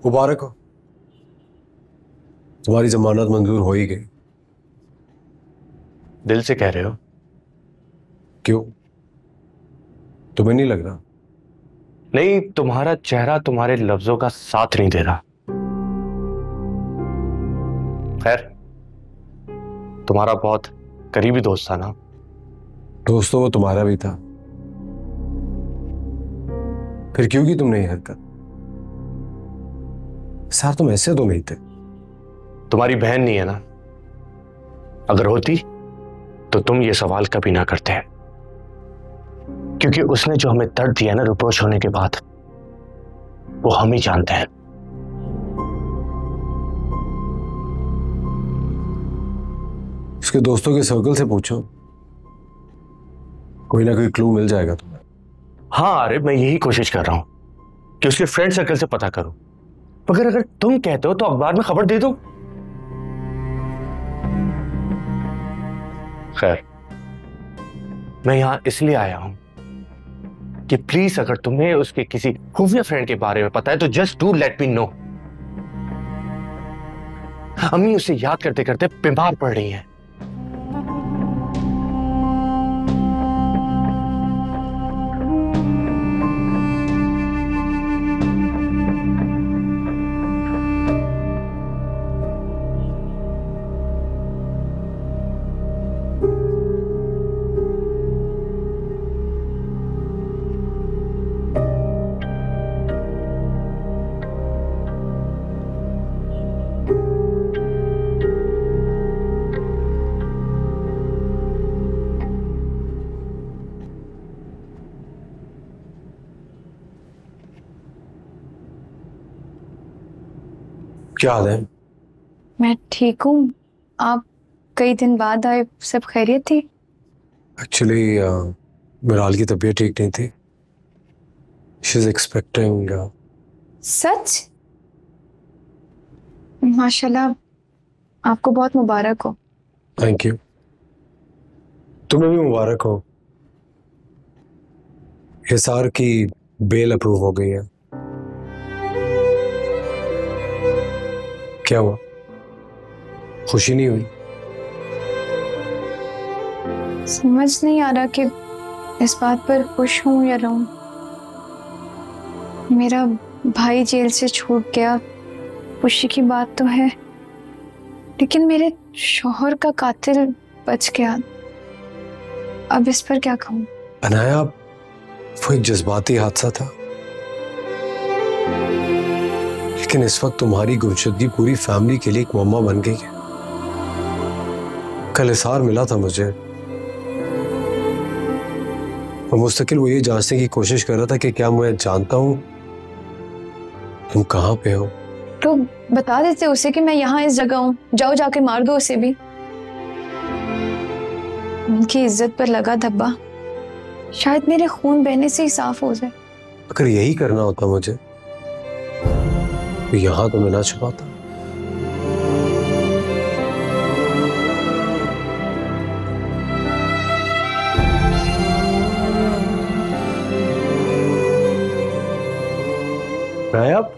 मुबारक हो, तुम्हारी जमानत मंजूर हो ही गई। दिल से कह रहे हो? क्यों, तुम्हें नहीं लग रहा? नहीं, तुम्हारा चेहरा तुम्हारे लफ्जों का साथ नहीं दे रहा। खैर, तुम्हारा बहुत करीबी दोस्त था ना? दोस्त तो वो तुम्हारा भी था, फिर क्यों की तुमने ये हरकत? सर तुम ऐसे तो नहीं थे। तुम्हारी बहन नहीं है ना? अगर होती तो तुम ये सवाल कभी ना करते, क्योंकि उसने जो हमें दर्द दिया ना रिप्रोच होने के बाद, वो हम ही जानते हैं। उसके दोस्तों के सर्कल से पूछो, कोई ना कोई क्लू मिल जाएगा तुम्हें। हाँ अरे, मैं यही कोशिश कर रहा हूं कि उसके फ्रेंड सर्कल से पता करूं, मगर अगर तुम कहते हो तो अखबार में खबर दे दो। खैर, मैं यहां इसलिए आया हूं कि प्लीज अगर तुम्हें उसके किसी खुफिया फ्रेंड के बारे में पता है तो just do let me know. अम्मी उसे याद करते करते बीमार पड़ रही हैं। क्या हाल है? मैं ठीक हूँ। आप कई दिन बाद आए, सब खैरियत थी? एक्चुअली मिराल की तबीयत ठीक नहीं थी। She is expecting. सच? माशाल्लाह, आपको बहुत मुबारक हो। थैंक यू, तुम्हें भी मुबारक हो। हिसार की बेल अप्रूव हो गई है। क्या हुआ, खुशी नहीं हुई? समझ नहीं आ रहा कि इस बात पर खुश हूं या रहूं। मेरा भाई जेल से छूट गया, खुशी की बात तो है, लेकिन मेरे शौहर का कातिल बच गया। अब इस पर क्या कहूं? अनाया, वो एक जज्बाती हादसा था, लेकिन इस वक्त तुम्हारी गुमशुदगी पूरी फैमिली के लिए एक मुअम्मा बन गई है। कल हिसार मिला था मुझे, और मुस्तकिल वो ये जांचने की कोशिश कर रहा था कि क्या मैं जानता हूं तुम कहां पे हो। तो बता देते उसे कि मैं यहाँ इस जगह हूँ, जाओ जाके मार दो उसे भी। उनकी इज्जत पर लगा धब्बा शायद मेरे खून बहने से ही साफ हो जाए। अगर यही करना होता मुझे तो यहां तो मैं ना छुपाता। नायाब,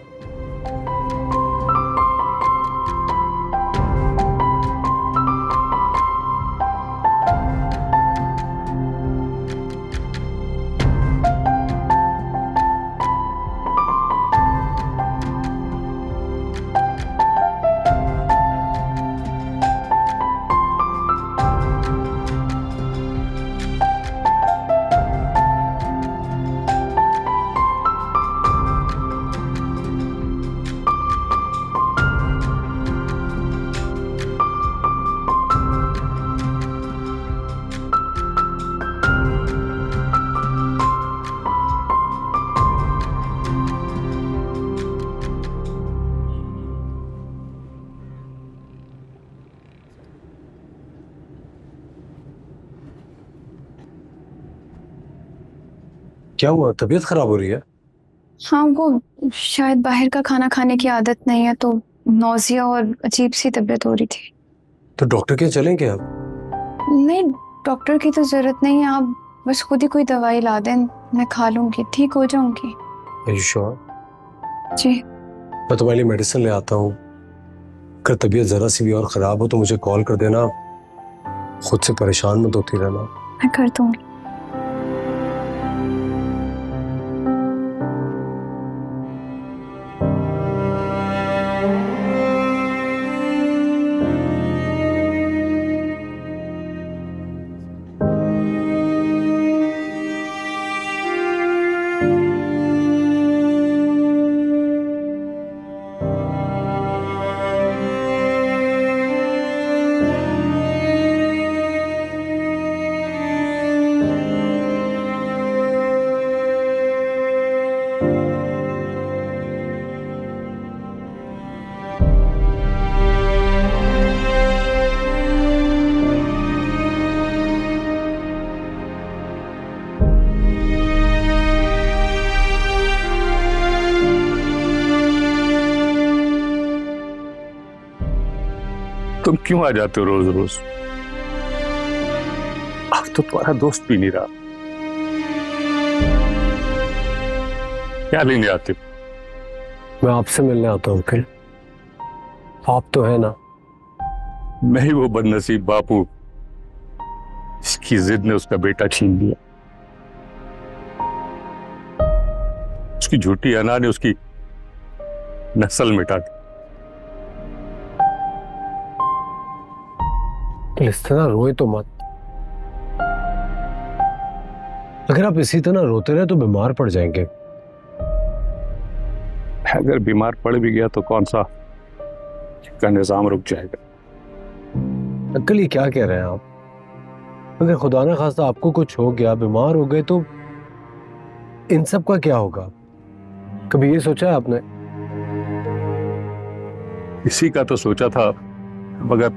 क्या हुआ, तबीयत खराब हो रही है? हाँ, वो शायद बाहर का खाना खाने की आदत नहीं है, तो नौजिया और अजीब सी तबीयत हो रही थी। तो डॉक्टर के चलें क्या अब? नहीं, डॉक्टर की तो जरूरत नहीं है, आप बस खुद ही कोई दवाई ला दें, मैं खा लूंगी, ठीक हो जाऊंगी। Are you sure? जी। मैं तुम्हारे लिए मेडिसिन ले आता हूँ। अगर तबीयत जरा सी भी और खराब हो तो मुझे कॉल कर देना। खुद से परेशान मत होती रहना। मैं कर दूंगी। तुम क्यों आ जाते हो रोज रोज? अब तो तुम्हारा दोस्त भी नहीं रहा। क्या लेने आते हो? मैं आपसे मिलने आता हूँ अंकल। आप तो है ना। मैं ही वो बदनसीब बापू जिसकी जिद ने उसका बेटा छीन लिया। उसकी झूठी अना ने उसकी नस्ल मिटा दी। इस तरह रोए तो मत। अगर आप इसी तरह रोते रहे तो बीमार पड़ जाएंगे। अगर बीमार पड़ भी गया तो कौन सा का निजाम रुक जाएगा। अंकल ये क्या कह रहे हैं आप? अगर खुदा ना खास्ता आपको कुछ हो गया, बीमार हो गए, तो इन सब का क्या होगा? कभी ये सोचा है आपने? इसी का तो सोचा था, मगर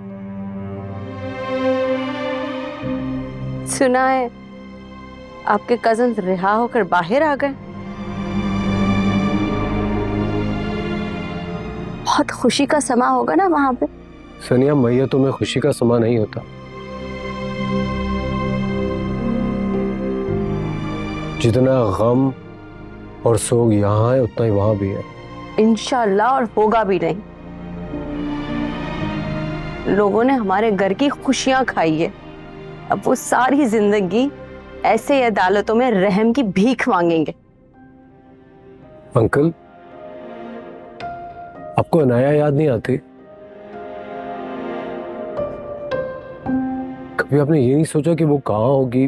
सुना है आपके कजन रिहा होकर बाहर आ गए। बहुत खुशी का समा होगा ना वहां पे। सनिया, मैयतों में खुशी का समा नहीं होता। जितना गम और सोग यहाँ है उतना ही वहां भी है। इंशाल्लाह, और होगा भी नहीं। लोगों ने हमारे घर की खुशियां खाई है, अब वो सारी जिंदगी ऐसे अदालतों में रहम की भीख मांगेंगे। अंकल, आपको अनाया याद नहीं आती? कभी आपने ये नहीं सोचा कि वो कहाँ होगी,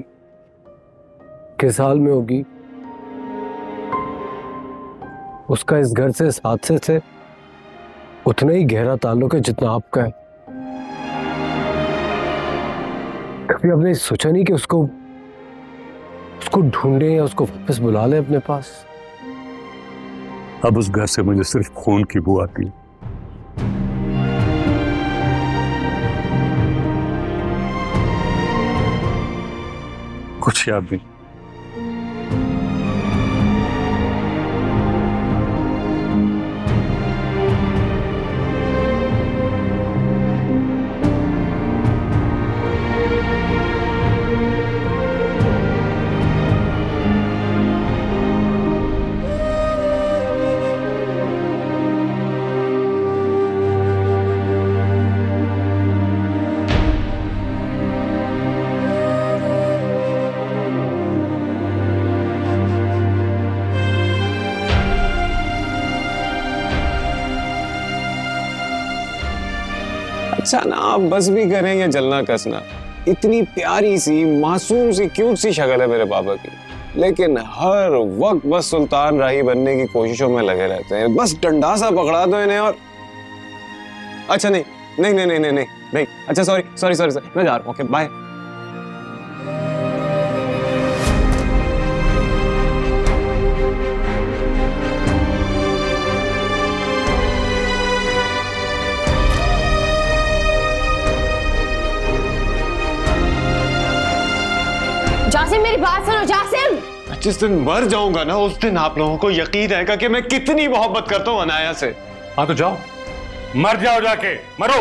किस हाल में होगी? उसका इस घर से, इस हादसे से उतना ही गहरा ताल्लुक है जितना आपका है। कभी आपने सोचा नहीं कि उसको ढूंढे या उसको वापस बुला लें अपने पास? अब उस घर से मुझे सिर्फ खून की बू आती है। कुछ याद नहीं। अच्छा ना, आप बस भी करेंगे जलना कसना। इतनी प्यारी सी मासूम सी क्यूट सी शक्ल है मेरे पापा की, लेकिन हर वक्त बस सुल्तान राही बनने की कोशिशों में लगे रहते हैं। बस डंडा सा पकड़ा दो इन्हें और अच्छा नहीं नहीं नहीं नहीं नहीं नहीं, नहीं। अच्छा सॉरी सॉरी सॉरी सॉरी, मैं जा रहा हूँ। Okay bye. जासिम, मेरी बात सुनो जासिम। जिस दिन मर जाऊंगा ना, उस दिन आप लोगों को यकीन आएगा कि मैं कितनी मोहब्बत करता हूँ अनाया से। हाँ तो जाओ, मर जाओ, जाके मरो।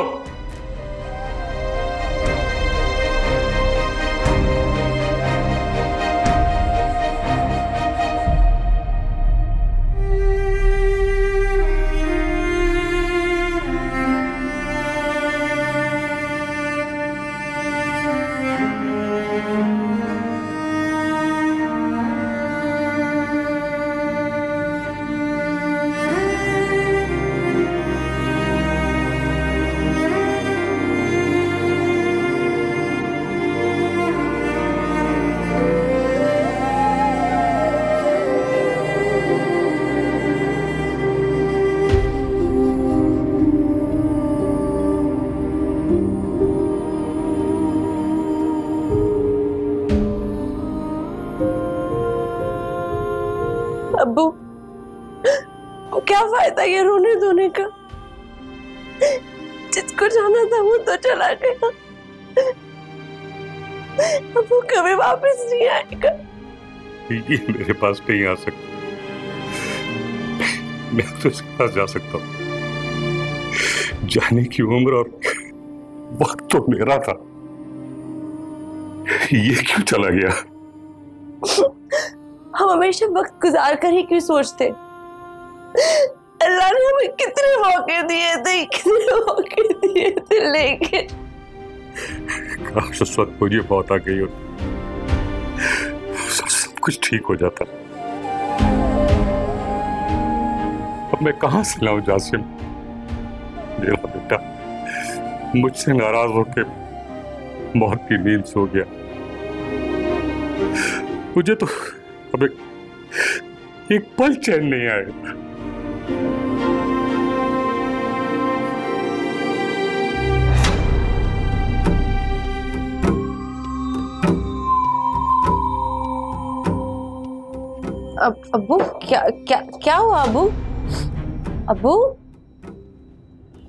क्या फायदा ये रोने धोने का? जिसको जाना था वो तो चला गया, अब वो कभी वापस नहीं आएगा। ये मेरे पास नहीं आ सकता, मैं तो उसके पास जा सकता हूँ। जाने की उम्र और वक्त तो मेरा था, ये क्यों चला गया? हम हमेशा वक्त गुजार कर ही क्यों सोचते? अल्लाह ने हमें कितने मौके दिए थे लेकिन काश उस वक्त मुझे मौत आ गई होती, सब कुछ ठीक हो जाता। अब मैं कहां से लाऊं जासिम? मेरा बेटा मुझसे नाराज होकर मौत की नींद सो गया। मुझे तो अब एक पल चैन नहीं आएगा। अब्बू क्या क्या क्या हुआ? अब्बू अब्बू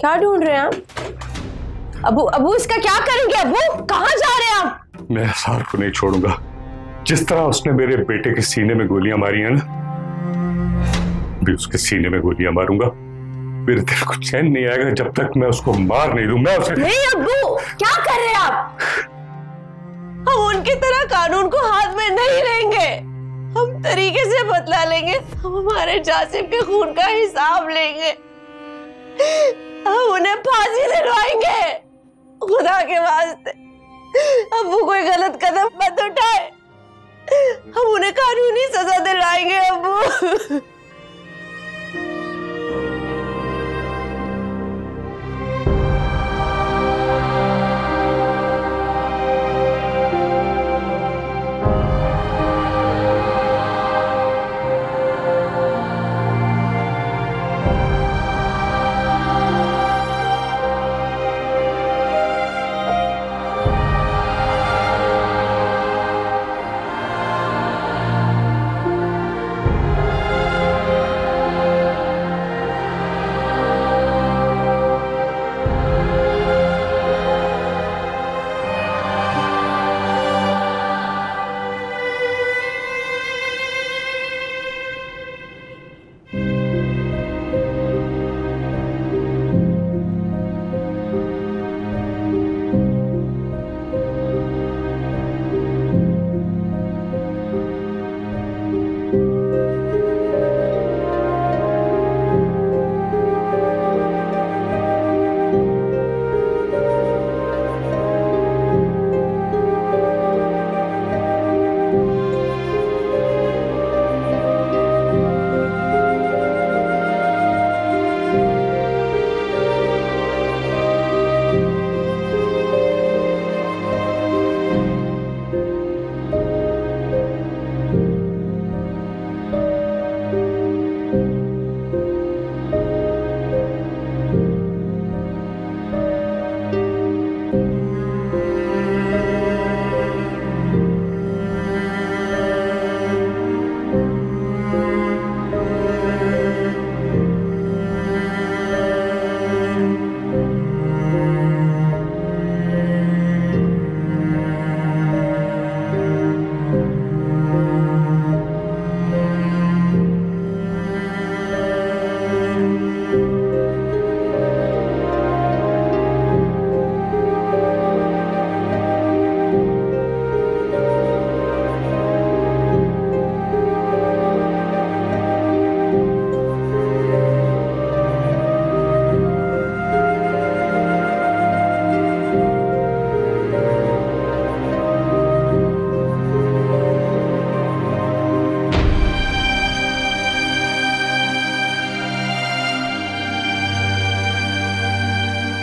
क्या ढूंढ रहे हैं आप? अब्बू इसका क्या करेंगे? अब्बू कहाँ जा रहे हैं आप? मैं असार को नहीं छोड़ूंगा। जिस तरह उसने मेरे बेटे के सीने में गोलियां मारी हैं ना, भी उसके सीने में गोलियां मारूंगा। मेरे दिल को चैन नहीं आएगा जब तक मैं उसको मार नहीं दूं। मैं उसे नहीं अब्बू, क्या कर रहे हैं आप? हम उनकी तरह कानून को हाथ में नहीं लेंगे, हम तरीके से बदला लेंगे। हम हमारे जासिम के खून का हिसाब लेंगे, हम उन्हें फांसी दिलवाएंगे। खुदा के वास्ते अब्बू कोई गलत कदम मत उठाए, हम उन्हें कानूनी सजा दिलाएंगे। अब्बू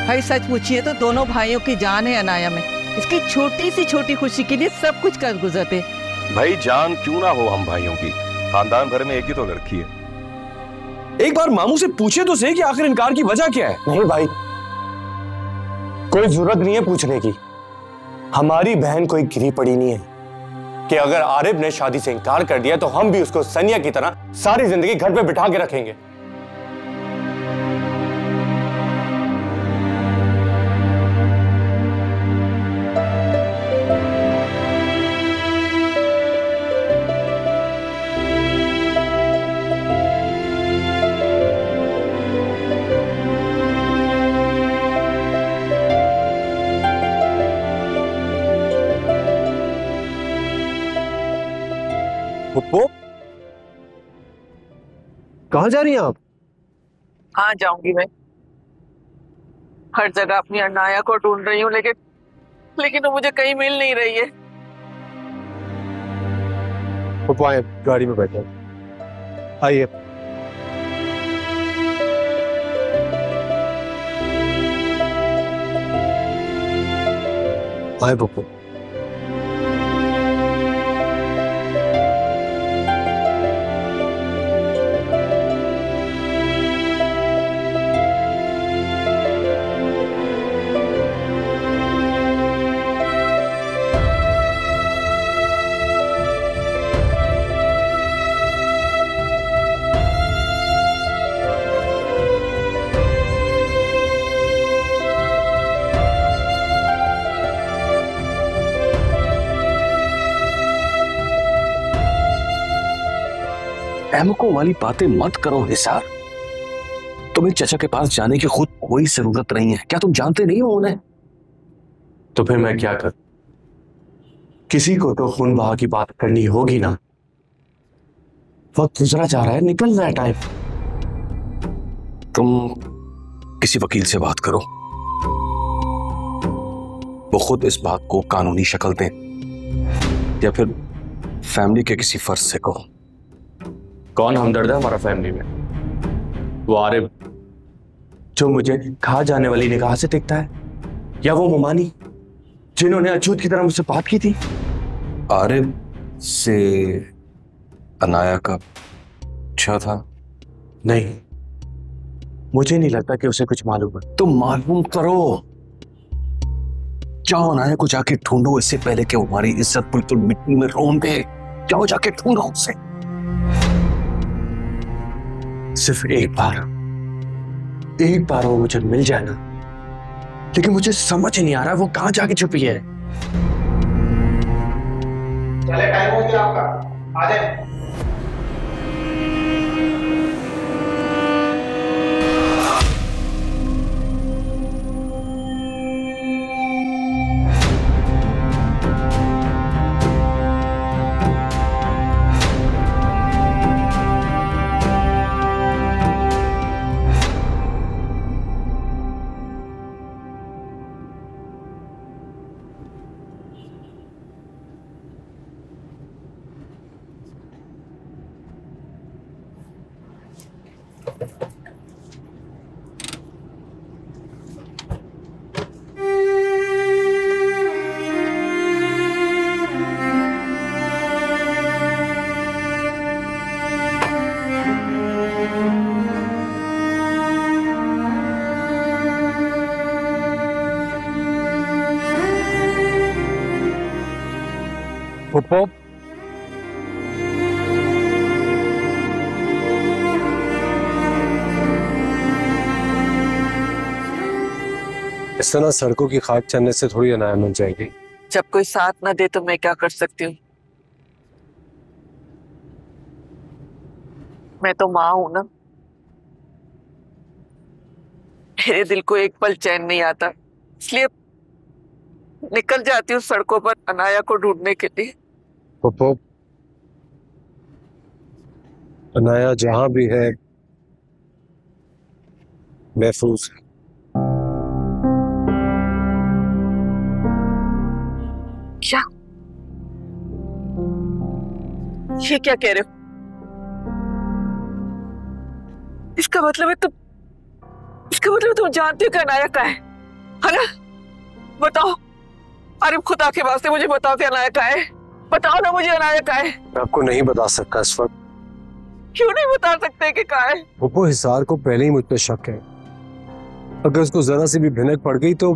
भाई सच पूछिए तो दोनों भाइयों की जान है अनाया में। इसकी छोटी सी छोटी खुशी के लिए सब कुछ कर गुजरते। भाई जान क्यों ना हो हम भाइयों की, खानदान भर में एक ही तो लड़की है। एक बार मामू से पूछे तो सही कि आखिर इनकार की वजह क्या है। नहीं भाई, कोई जरूरत नहीं है पूछने की। हमारी बहन कोई गिरी पड़ी नहीं है कि अगर आरिफ ने शादी से इनकार कर दिया तो हम भी उसको सनिया की तरह सारी जिंदगी घर पे बिठा के रखेंगे। पुप्पो, कहाँ जा रही हैं आप? हाँ जाऊंगी मैं। हर जगह अपनी अनाया को ढूंढ रही हूँ, लेकिन वो मुझे कहीं मिल नहीं रही है। पुप्पो आए, गाड़ी में बैठे, आइए। आए पुप्पो। अहमको वाली बातें मत करो निसार। तुम्हें चचा के पास जाने की खुद कोई जरूरत नहीं है। क्या तुम जानते नहीं हो उन्हें? तो फिर मैं क्या करूं? किसी को तो खून बहा की बात करनी होगी ना। वक्त गुजरा जा रहा है, निकल रहा है टाइम। तुम किसी वकील से बात करो, वो खुद इस बात को कानूनी शक्ल दें, या फिर फैमिली के किसी फर्ज से कहो। कौन हमदर्द है हमारा फैमिली में? वो आरिफ जो मुझे खा जाने वाली निगाह से देखता है, या वो मुमानी जिन्होंने अछूत की तरह मुझसे बात की थी? आरिफ से अनाया का अच्छा था? नहीं, मुझे नहीं लगता कि उसे कुछ मालूम है। तुम मालूम करो, जाओ अनाया को जाके ढूंढो, इससे पहले कि हमारी इज्जत बिल्कुल मिट्टी में रोन दे। जाओ जाके ढूंढो उसे। सिर्फ एक बार वो मुझे मिल जाए ना, लेकिन मुझे समझ नहीं आ रहा वो कहां जाके छुपी है। चले, टाइम हो गया आपका, आ जाए। पुप्पो, इस तरह सड़कों की खाक चलने से थोड़ी अनाया मिल जाएगी। जब कोई साथ ना दे तो मैं क्या कर सकती हूँ? मैं तो माँ हूं ना। मेरे दिल को एक पल चैन नहीं आता, इसलिए निकल जाती हूँ सड़कों पर अनाया को ढूंढने के लिए। पुप्पो, अनाया जहां भी है महफूज है। क्या? ये क्या कह रहे हो? इसका मतलब तुम जानते हो कि अनाया कहाँ है ना? बताओ, अरे खुदा के वास्ते मुझे बताओ कि अनाया कहाँ है। बताओ ना मुझे अनाया कहाँ है। मैं आपको नहीं बता सकता इस वक्त। क्यों नहीं बता सकते कि कहाँ है? पुप्पो, हिसार को पहले ही मुझ पर शक है। अगर उसको जरा सी भी भिनक पड़ गई तो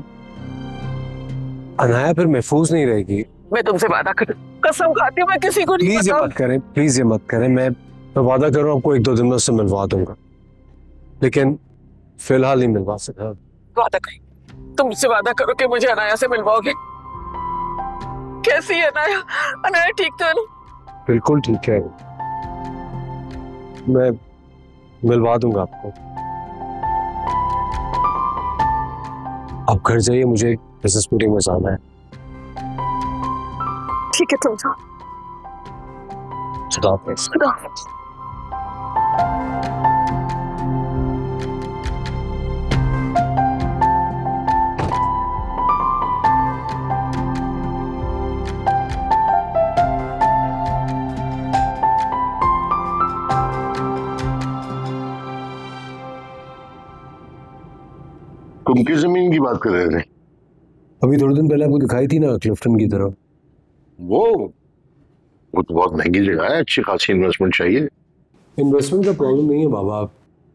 अनाया फिर महफूज नहीं रहेगी। मैं तुमसे वादा कर, कसम खाती हूँ मैं किसी को नहीं प्लीज ये मत करें, प्लीज ये मत करें। मैं वादा कर रहा हूँ आपको 1-2 दिन में उससे मिलवा दूंगा, लेकिन फिलहाल नहीं मिलवा सकता। वादा कर, तुम मुझसे वादा करो कि मुझे अनाया से मिलवाओगे। कैसी है अनाया? अनाया ठीक तो है ना? बिल्कुल ठीक है, मैं मिलवा दूंगा आपको। आप घर जाइए, मुझे बिजनेस मीटिंग में जाना है। ठीक है, तुम जाओ। खुदा हाफिज़। खुदा हाफिज़। तुम किस जमीन की बात कर रहे थे? अभी थोड़े दिन पहले आपको दिखाई थी ना, क्लिफ्टन की तरफ। वो तो बहुत महंगी जगह है, अच्छी खासी इन्वेस्टमेंट चाहिए। इन्वेस्टमेंट का प्रॉब्लम नहीं है बाबा।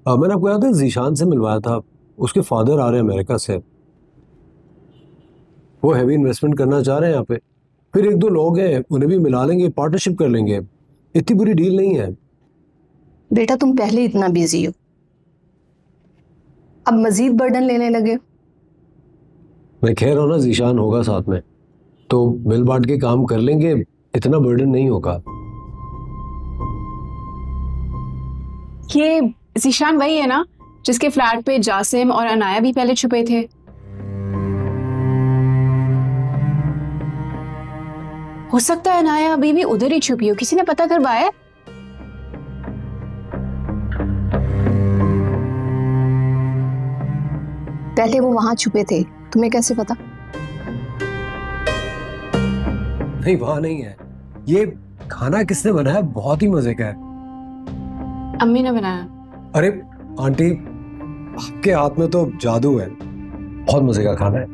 मैंने आपको याद है जीशान से मिलवाया था, उसके फादर आ रहे हैं अमेरिका से, वो हैवी इन्वेस्टमेंट करना चाह रहे हैं यहाँ पे। फिर एक दो लोग हैं, उन्हें भी मिला लेंगे, पार्टनरशिप कर लेंगे, इतनी बुरी डील नहीं है। बेटा तुम पहले इतना बिजी हो, अब मजीद बर्डन लेने लगे। मैं कह रहा हूँ ना, जीशान होगा साथ में तो मिल बांट के काम कर लेंगे, इतना बर्डन नहीं होगा। ये जीशान वही है ना जिसके फ्लैट पे जासिम और अनाया भी पहले छुपे थे? हो सकता है अनाया अभी भी उधर ही छुपी हो, किसी ने पता करवाया? पहले वो वहां छुपे थे, तुम्हें कैसे पता? नहीं वहां नहीं है। ये खाना किसने बनाया? बहुत ही मजे का है। अम्मी ने बनाया। अरे आंटी, आपके हाथ में तो जादू है, बहुत मजे का खाना है।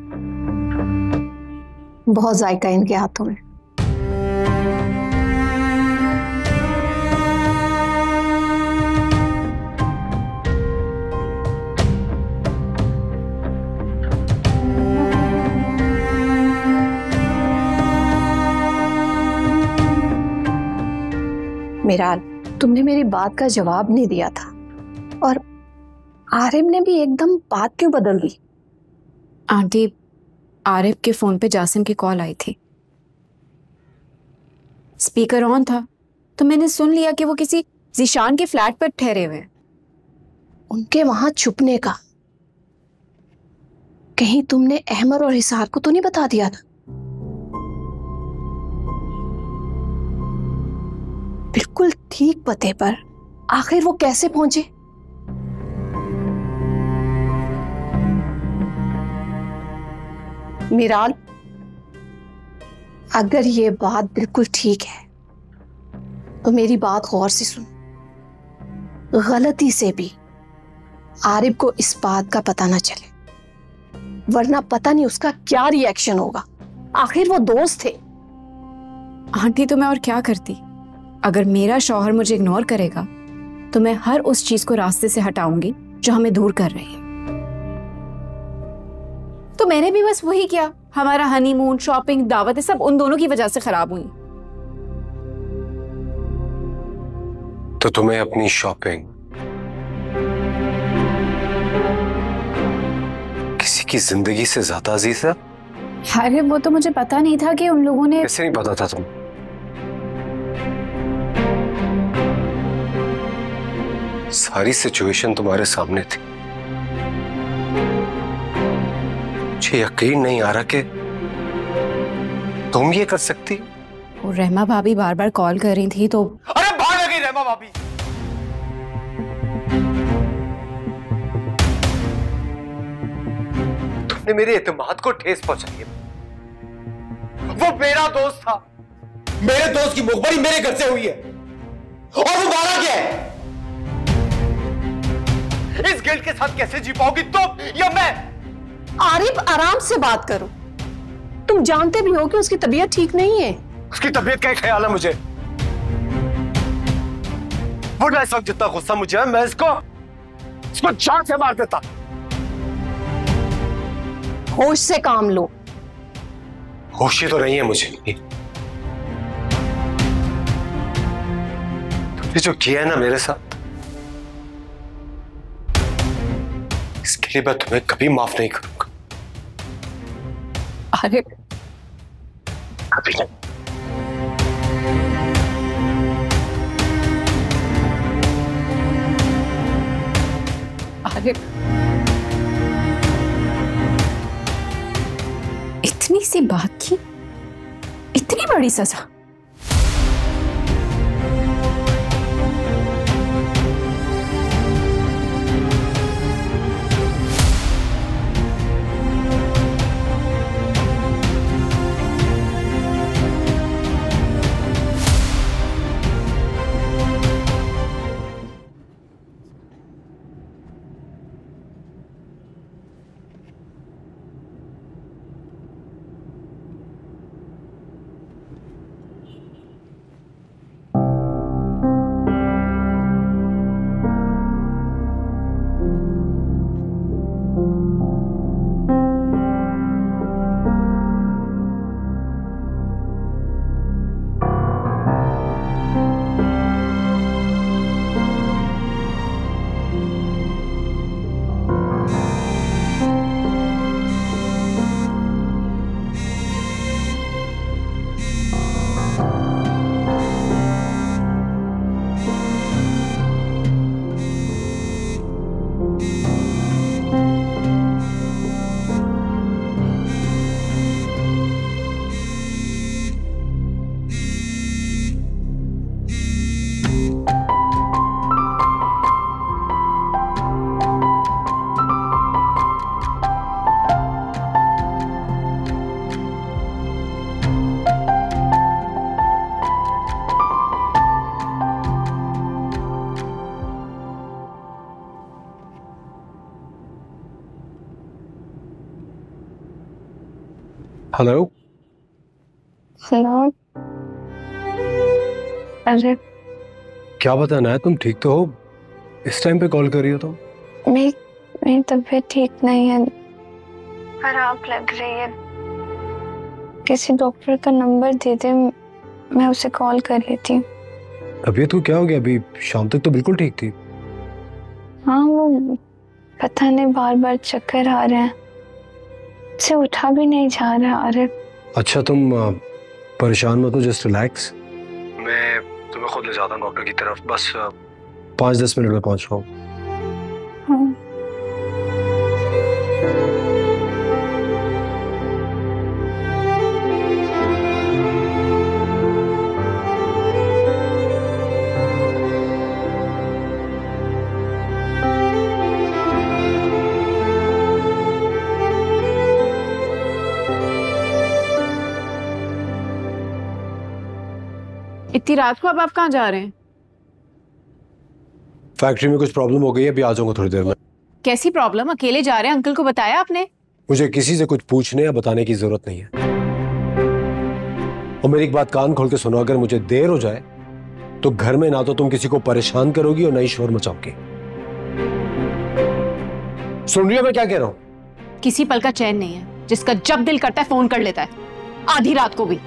बहुत जायका इनके हाथों में। मिराल, तुमने मेरी बात का जवाब नहीं दिया था, और आरिफ ने भी एकदम बात क्यों बदल दी? आंटी, आरिफ के फोन पे जासिम की कॉल आई थी, स्पीकर ऑन था, तो मैंने सुन लिया कि वो किसी जीशान के फ्लैट पर ठहरे हुए हैं। उनके वहां छुपने का कहीं तुमने अहमर और हिसार को तो नहीं बता दिया था? बिल्कुल ठीक पते पर आखिर वो कैसे पहुंचे? मिराल, अगर ये बात बिल्कुल ठीक है तो मेरी बात गौर से सुन। गलती से भी आरिफ को इस बात का पता ना चले, वरना पता नहीं उसका क्या रिएक्शन होगा। आखिर वो दोस्त थे। आंटी, तो मैं और क्या करती? अगर मेरा शौहर मुझे इग्नोर करेगा तो मैं हर उस चीज को रास्ते से हटाऊंगी जो हमें दूर कर रही है। तो मैंने भी बस वही किया। हमारा हनीमून, शॉपिंग, दावतें सब उन दोनों की वजह से खराब हुई। तो तुम्हें अपनी शॉपिंग किसी की जिंदगी से ज्यादा अजीज है? अरे वो तो मुझे पता नहीं था कि उन लोगों ने। कैसे नहीं पता था तुम? सारी सिचुएशन तुम्हारे सामने थी। मुझे यकीन नहीं आ रहा कि तुम ये कर सकती। वो रहमा भाभी बार बार कॉल कर रही थी तो। अरे भाग गई रहमा भाभी। तुमने मेरे एतमाद को ठेस पहुंचाई है। वो मेरा दोस्त था, मेरे दोस्त की मुखबरी मेरे घर से हुई है, और वो मारा गया है। इस गिल्ट के साथ कैसे जी पाओगी तुम या मैं? आरिफ, आराम से बात करो। तुम जानते भी हो कि उसकी तबीयत ठीक नहीं है। उसकी तबीयत का ख्याल है मुझे। वरना इस वक्त जितना गुस्सा मुझे है, मैं इसको जान से मार देता। होश से काम लो। होश ही तो नहीं है मुझे। तुमने जो किया है ना मेरे साथ, इसके लिए मैं तुम्हें कभी माफ नहीं करूंगा। अरे कभी नहीं। अरे इतनी सी बात की इतनी बड़ी सजा? हेलो। हेलो। अरे क्या बताना है, तुम ठीक तो हो? इस टाइम पे कॉल कर रही हो तुम? मेरी तबीयत ठीक नहीं है, खराब लग रही है। किसी डॉक्टर का नंबर दे दे, मैं उसे कॉल कर लेती हूँ। तबीयत को क्या हो गया? अभी शाम तक तो बिल्कुल ठीक थी। हाँ, वो पता नहीं बार बार चक्कर आ रहे हैं, से उठा भी नहीं जा रहा। अरे अच्छा तुम परेशान मत हो, जस्ट रिलैक्स। मैं तुम्हें खुद ले जाता हूँ डॉक्टर की तरफ, बस 5-10 मिनट में पहुंच रहा हूँ। हाँ। इतनी रात को अब आप कहाँ जा रहे हैं? फैक्ट्री में कुछ प्रॉब्लम हो गई है, अभी आ जाऊंगा थोड़ी देर में। कैसी प्रॉब्लम? अकेले जा रहे हैं? अंकल को बताया आपने? मुझे किसी से कुछ पूछने या बताने की जरूरत नहीं है। और मेरी एक बात कान खोल के सुनो, अगर मुझे देर हो जाए तो घर में ना तो तुम किसी को परेशान करोगी और ना ही शोर मचाओगी। सुन रही हो मैं क्या कह रहा हूं? किसी पल का चैन नहीं है, जिसका जब दिल करता है फोन कर लेता है, आधी रात को भी।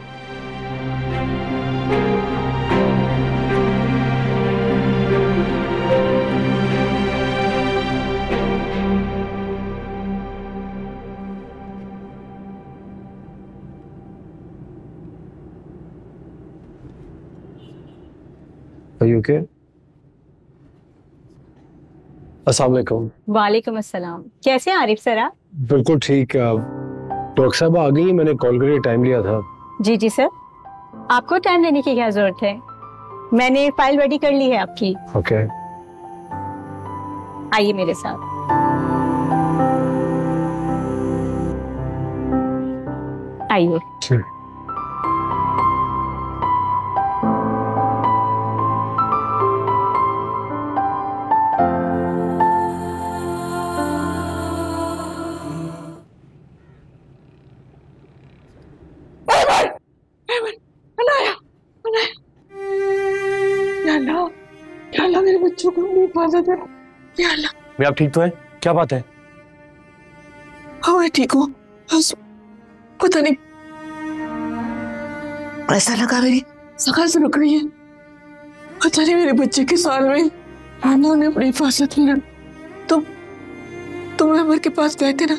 ओके। अस्सलाम वालेकुम। वालेकुम अस्सलाम। कैसे हैं आरिफ सर आप? बिल्कुल ठीक। डॉक्टर साहब आ गई, मैंने कॉल करके टाइम लिया था। जी जी सर, आपको टाइम लेने की क्या जरूरत है, मैंने फाइल रेडी कर ली है आपकी। ओके। आइए मेरे साथ। आइए। मेरे बच्चों को हिफाजत है। या अल्लाह। मैं आप ठीक तो है? क्या बात है? हाँ मैं ठीक हूँ, बस पता नहीं ऐसा लगा मेरी सकाल से रुक रही है। पता नहीं मेरे बच्चे के साल में आना ने अपनी हिफाजत में। तुम अमर के पास गए थे ना,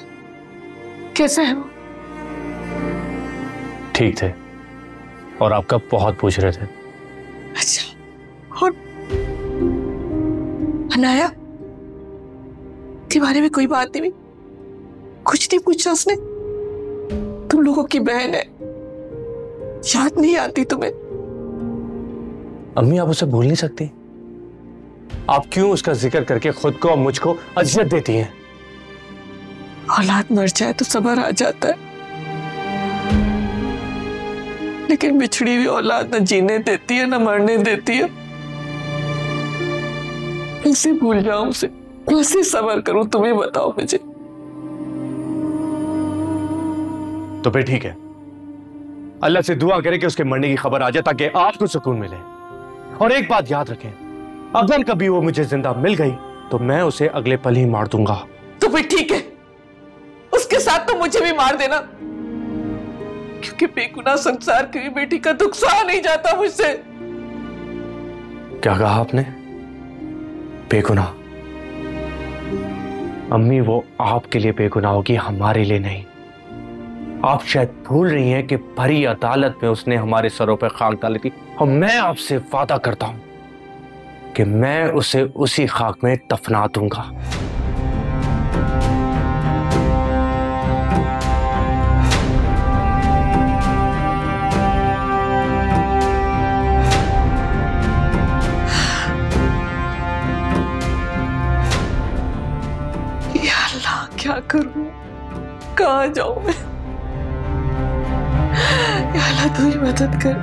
कैसा है वो? ठीक थे और आपका बहुत पूछ रहे थे। अच्छा, और अनाया के बारे में कोई बात नहीं, कुछ नहीं पूछा उसने? तुम लोगों की बहन है, याद नहीं आती तुम्हें? अम्मी आप उसे भूल नहीं सकती? आप क्यों उसका जिक्र करके खुद को और मुझको अजियत देती हैं? औलाद मर जाए तो सब्र आ जाता है, लेकिन बिछड़ी हुई औलाद न जीने देती है न मरने देती है। कैसे भूल जाऊं उसे, कैसे सब्र करूं, तुम्हें बताओ मुझे। तो फिर ठीक है, अल्लाह से दुआ करें कि उसके मरने की खबर आ जाए ताकि आपको सुकून मिले। और एक बात याद रखें, अगर कभी वो मुझे जिंदा मिल गई तो मैं उसे अगले पल ही मार दूंगा। तो फिर ठीक है, उसके साथ तो मुझे भी मार देना, क्योंकि बेगुनाह संसार की बेटी का दुख सहा नहीं जाता मुझसे। क्या कहा आपने? बेगुनाह? अम्मी वो आपके लिए बेगुनाह होगी, हमारे लिए नहीं। आप शायद भूल रही हैं कि भरी अदालत में उसने हमारे सरों पर खाक डाली थी, और मैं आपसे वादा करता हूं कि मैं उसे उसी खाक में दफना दूंगा। या अल्लाह, क्या करूं, कहां जाऊं मैं? या अल्लाह तू ही मदद कर।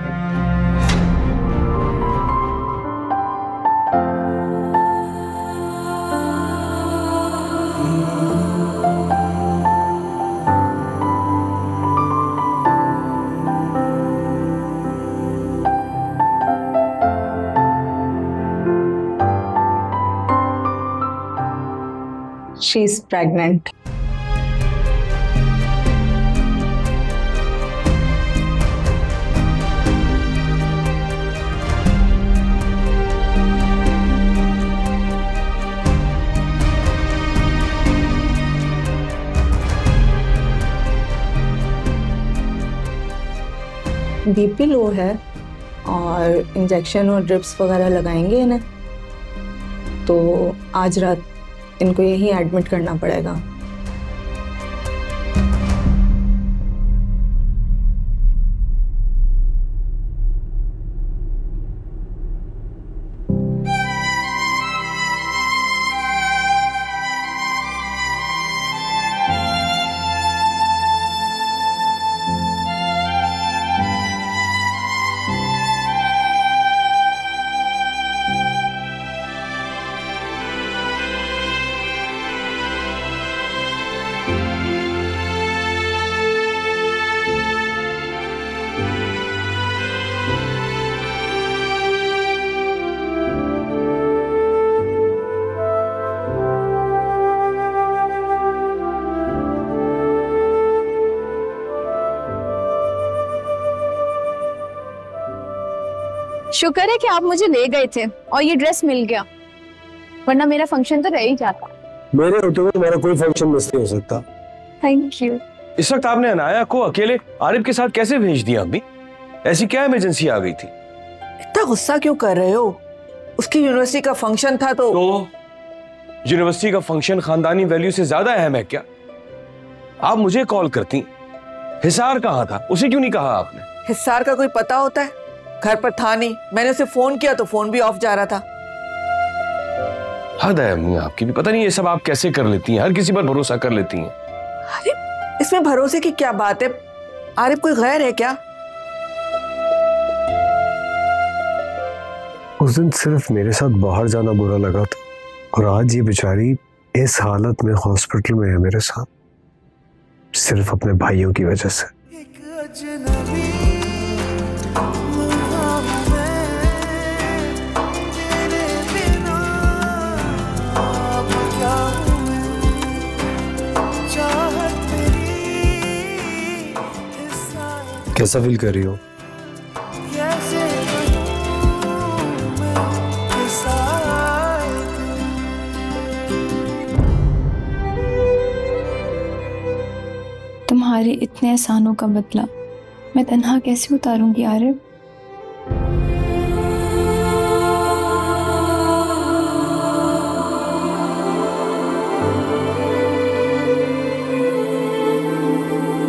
She is pregnant. BP low है और इंजेक्शन और ड्रिप्स वगैरह लगाएंगे इन्हें, तो आज रात इनको यहीं एडमिट करना पड़ेगा। शुक्र है कि आप मुझे ले गए थे और ये ड्रेस मिल गया, वरना मेरा फंक्शन तो रह ही जाता। मेरे होते हुए तुम्हारा कोई फंक्शन मिस नहीं हो सकता। Thank you. इस वक्त आपने अनाया को अकेले आरिफ के साथ कैसे भेज दिया अम्मी? ऐसी क्या इमरजेंसी आ गई थी? इतना गुस्सा क्यों कर रहे हो? उसकी यूनिवर्सिटी का फंक्शन था तो यूनिवर्सिटी का फंक्शन खानदानी वैल्यू से ज्यादा अहम है क्या? आप मुझे कॉल करती। हिसार कहाँ था, उसे क्यों नहीं कहा आपने? हिसार का कोई पता होता है? घर पर था नहीं, मैंने उसे फोन किया तो फोन भी ऑफ जा रहा था। हद है अम्मी आपकी भी, पता नहीं ये सब आप कैसे कर लेती हैं, हर किसी पर भरोसा कर लेती हैं। अरे इसमें भरोसे की क्या बात है? आरिफ कोई गैर है क्या? उस दिन सिर्फ मेरे साथ बाहर जाना बुरा लगा था, और आज ये बेचारी इस हालत में हॉस्पिटल में है मेरे साथ, सिर्फ अपने भाइयों की वजह से। कैसा फील कर रही हो? तुम्हारे इतने एहसानों का बदला मैं तन्हा कैसे उतारूंगी आरिफ?